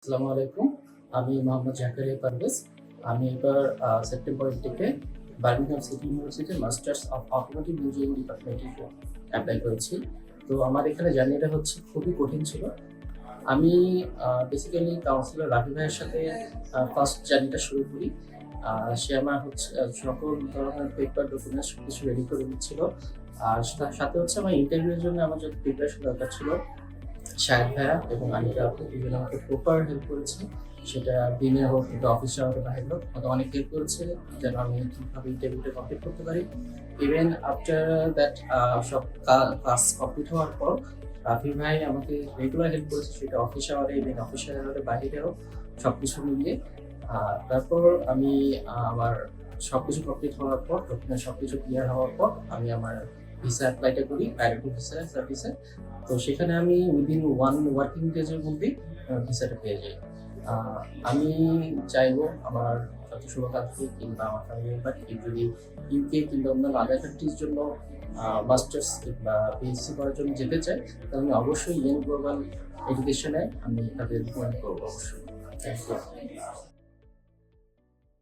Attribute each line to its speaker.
Speaker 1: আসসালামু আলাইকুম। আমি মোহাম্মদ জাকারিয়া পারভেজ। আমি এবার সেপ্টেম্বর ইনটেকে বার্মিংহাম সিটি ইউনিভার্সিটির মাস্টার্স অফ অটোমোটিভ ইঞ্জিনিয়ারিং ডিপার্টমেন্টে অ্যাপ্লাই করেছি। তো আমার এখানে জার্নিটা হচ্ছে খুবই কঠিন ছিল। আমি বেসিক্যালি কাউন্সিলর রাফি ভাইয়ের সাথে ফার্স্ট জার্নিটা শুরু করি। সে আমার হচ্ছে সকল ধরনের পেপার ডকুমেন্টস সবকিছু রেডি করে দিচ্ছিল। আর সাথে হচ্ছে আমার ইন্টারভিউয়ের জন্য আমার যত প্রিপারেশন দরকার ছিল শাহেদ ভাইয়া এবং আনিকা আপু দুজন আমাকে প্রপার হেল্প করেছে। সেটা দিনে হোক কিন্তু অফিস আওয়ারে বাইরে হোক আমাকে অনেক হেল্প করেছে যেন আমি ঠিকভাবে ইন্টারভিউটা কমপ্লিট করতে পারি। ইভেন আফটার দ্যাট সব ক্লাস কমপ্লিট হওয়ার পর রাফি ভাই আমাকে রেগুলার হেল্প করেছে, সেটা অফিস আওয়ারে ইভেন অফিস আওয়ারে বাইরেও সব কিছু মিলিয়ে। তারপর আমি আমার সব কিছু কমপ্লিট হওয়ার পর ডকুমেন্ট সব কিছু ক্লিয়ার হওয়ার পর আমি আমার ভিসা অ্যাপ্লাইটা করি প্রায়োরিটি ভিসা সার্ভিসে। তো সেখানে আমি উইদিন 1 ওয়ার্কিং ডেজের মধ্যেই ভিসাটা পেয়ে যাই। আমি চাইবো আমার যত শুভাকাঙ্ক্ষী কিংবা আমার ফ্যামিলি মেম্বার যদি ইউকে কিংবা অন্যান্য আদার কান্ট্রির জন্য মাস্টার্স কিংবা পিএইচডি করার জন্য যেতে চাই, তাহলে আমি অবশ্যই ইয়েন গ্লোবাল এডুকেশনে আমি তাদের রিকমেন্ড করবো অবশ্যই। Thank you.